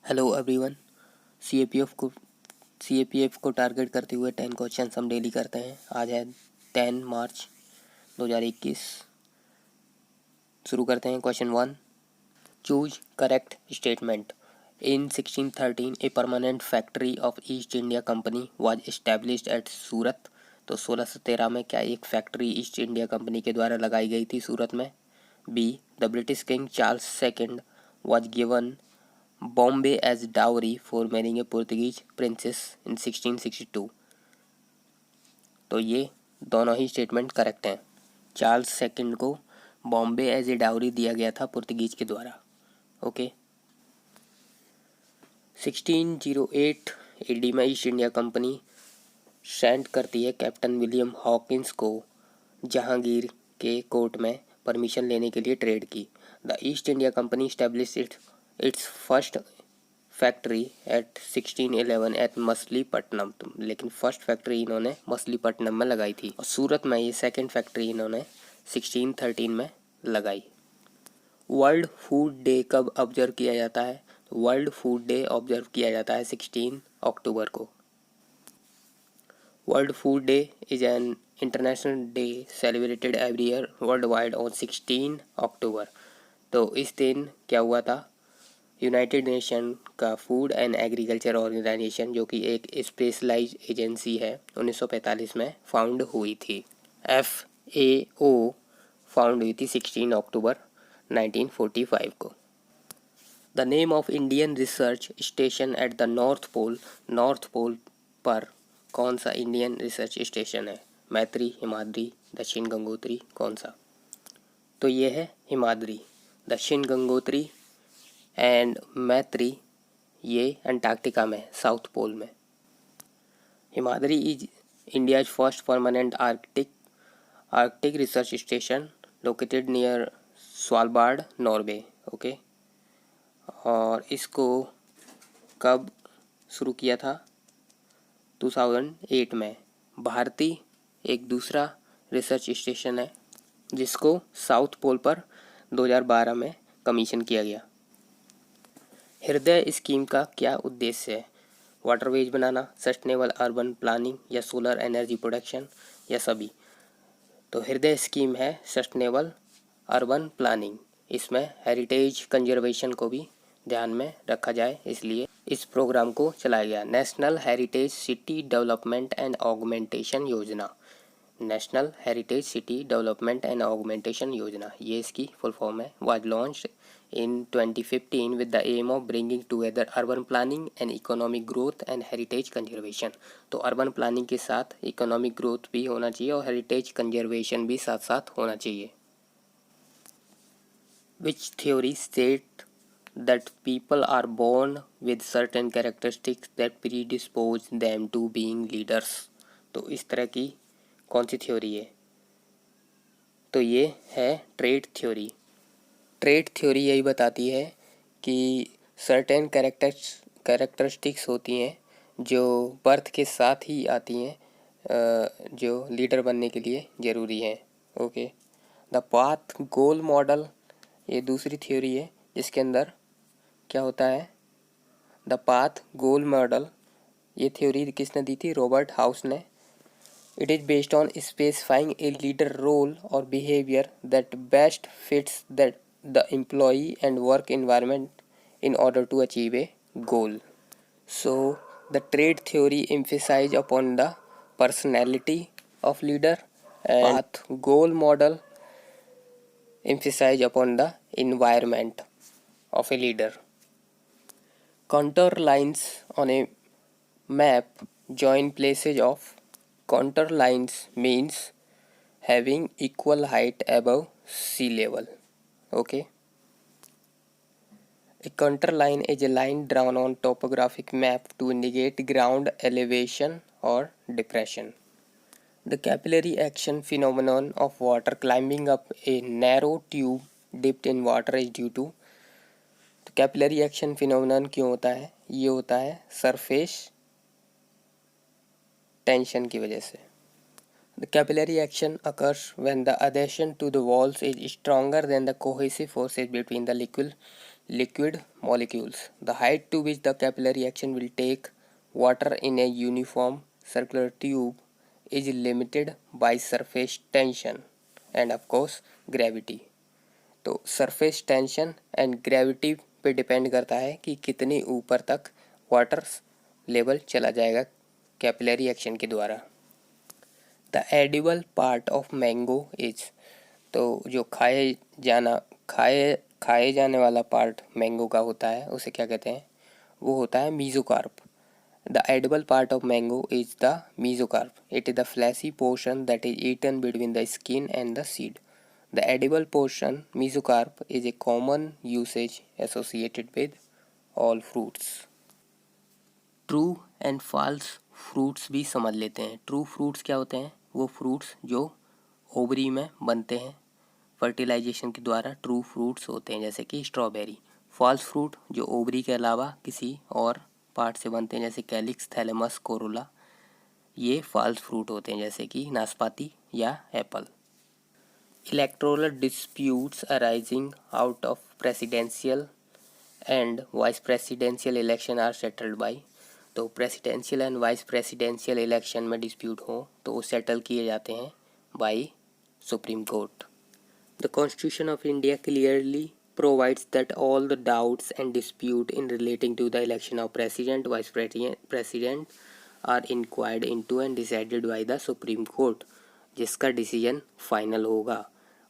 Hello everyone. CAPF को target करते हुए 10 क्वेश्चन हम डेली करते हैं। आज है 10 मार्च 2021। शुरू करते हैं। Question 1, choose correct statement. In 1613 a permanent factory of East India Company was established at Surat. तो 1613 में क्या एक फैक्ट्री ईस्ट इंडिया कंपनी के द्वारा लगाई गई थी सूरत में? B, the British king Charles second was given Bombay as dowry for marrying a Portuguese princess in 1662। तो ये दोनों ही स्टेटमेंट करेक्ट हैं। चार्ल्स सेकंड को बॉम्बे एज ए डावरी दिया गया था पुर्तगीज के द्वारा। ओके। 1608 एडी में ईस्ट इंडिया कंपनी सेंड करती है कैप्टन विलियम हॉकिंस को जहांगीर के कोर्ट में परमिशन लेने के लिए ट्रेड की। The East India company stablish its first factory at 1611 at Machilipatnam. लेकिन फर्स्ट फैक्ट्री इन्होंने मछलीपट्टनम में लगाई थी और सूरत में ये सेकंड फैक्ट्री इन्होंने 1613 में लगाई। वर्ल्ड फूड डे कब ऑब्जर्व किया जाता है? वर्ल्ड फूड डे ऑब्जर्व किया जाता है 16 अक्टूबर को। World food day is an international day celebrated every year world wide on 16 अक्टूबर। तो इस दिन क्या हुआ था? यूनाइटेड नेशन का फूड एंड एग्रीकल्चर ऑर्गेनाइजेशन, जो कि एक स्पेशलाइज एजेंसी है, 1945 में फाउंड हुई थी। FAO फाउंड हुई थी 16 अक्टूबर 1945 को। The name of Indian research station at the North Pole. North Pole पर कौन सा इंडियन रिसर्च स्टेशन है? मैत्री, हिमाद्री, दक्षिण गंगोत्री, कौन सा? तो ये है हिमाद्री। दक्षिण गंगोत्री एंड मैत्री ये अंटार्कटिका में, साउथ पोल में। Himadri is India's first permanent Arctic research station located near Svalbard, Norway. Okay. और इसको कब शुरू किया था? 2008 में। भारती एक दूसरा रिसर्च स्टेशन है जिसको साउथ पोल पर 2012 में कमीशन किया गया। हृदय स्कीम का क्या उद्देश्य है? वाटरवेज बनाना, सस्टेनेबल अर्बन प्लानिंग या सोलर एनर्जी प्रोडक्शन या सभी? तो हृदय स्कीम है सस्टेनेबल अर्बन प्लानिंग। इसमें हेरिटेज कंजर्वेशन को भी ध्यान में रखा जाए, इसलिए इस प्रोग्राम को चलाया गया। National heritage city development and augmentation योजना। National heritage city development and augmentation योजना, ये इसकी फुल फॉर्म है। Was launched in 2015 with the aim of bringing together urban planning and economic growth and heritage conservation। तो urban planning के साथ economic growth भी होना चाहिए और हेरिटेज कंजर्वेशन भी साथ साथ होना चाहिए। Which theory state that people are born with certain characteristics that predispose them to being leaders? तो इस तरह की कौन सी थ्योरी है? तो ये है ट्रेड थ्योरी। ट्रेड थ्योरी यही बताती है कि सर्टेन कैरेक्टरिस्टिक्स होती हैं जो बर्थ के साथ ही आती हैं, जो लीडर बनने के लिए ज़रूरी हैं। Okay. The path goal model ये दूसरी थ्योरी है जिसके अंदर क्या होता है? द पाथ गोल मॉडल ये थ्योरी किसने दी थी? रॉबर्ट हाउस ने। It is based on specifying a leader role और behaviour that best fits that the employee and work environment in order to achieve a goal. So the trade theory emphasize upon the personality of leader and path goal model emphasize upon the environment of a leader. Contour lines on a map join places of contour lines means having equal height above sea level. Okay. A contour line is a line drawn on topographic map to indicate ground elevation or depression. The capillary action phenomenon of water climbing up a narrow tube dipped in water is due to। तो capillary action phenomenon क्यों होता है? ये होता है surface tension की वजह से। The capillary action occurs when the adhesion to the walls is stronger than the cohesive forces between the liquid molecules. The height to which the capillary action will take water in a uniform circular tube is limited by surface tension and of course gravity. तो surface tension and gravity पे depend करता है कि कितनी ऊपर तक water level चला जाएगा कैपिलरी एक्शन के द्वारा. The edible part of mango is, तो जो खाए जाने वाला पार्ट मैंगो का होता है उसे क्या कहते हैं, वो होता है mesocarp. The edible part of mango is the mesocarp. It is the fleshy portion that is eaten between the skin and the seed. The edible portion, mesocarp, is a common usage associated with all fruits. True and false fruits भी समझ लेते हैं. True fruits क्या होते हैं, वो fruits जो ovary में बनते हैं फर्टिलाइजेशन के द्वारा ट्रू फ्रूट्स होते हैं, जैसे कि स्ट्रॉबेरी. फॉल्स फ्रूट जो ओवरी के अलावा किसी और पार्ट से बनते हैं, जैसे कैलिक्स, थैलेमस, कोरोला, ये फॉल्स फ्रूट होते हैं, जैसे कि नाशपाती या Apple. Electoral disputes arising out of presidential and vice presidential election are settled by. तो presidential and vice presidential election में डिस्प्यूट हो तो वो सेटल किए जाते हैं by supreme court. The constitution of India clearly provides that all the doubts and dispute in relating to the election of president, vice president are inquired into and decided by the Supreme Court, जिसका decision final होगा.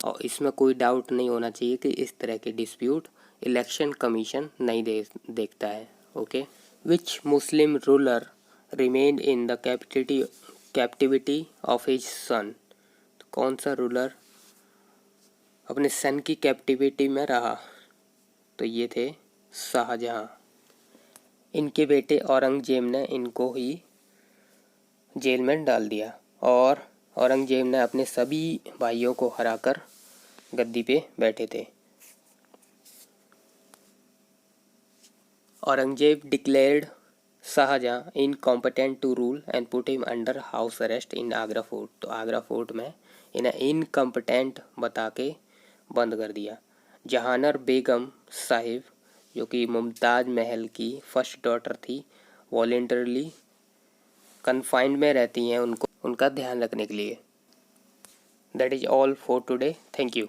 और इसमें कोई doubt नहीं होना चाहिए कि इस तरह के डिस्प्यूट इलेक्शन कमीशन नहीं देखता है. Okay. Which Muslim ruler remain in the captivity of his son. कौन सा रूलर अपने सन की कैप्टिविटी में रहा, तो ये थे शाहजहां. इनके बेटे औरंगजेब ने इनको ही जेल में डाल दिया और औरंगजेब ने अपने सभी भाइयों को हराकर गद्दी पे बैठे थे. Aurangzeb declared Shahjahan incompetent to rule and put him under house arrest in Agra fort. तो आगरा फोर्ट में इन्हें इनकॉम्पिटेंट बता के बंद कर दिया. जहानर बेगम साहिब, जो कि मुमताज़ महल की फर्स्ट डॉटर थी, वॉलेंटरली कन्फाइंड में रहती हैं उनका ध्यान रखने के लिए. That is all for today. Thank you.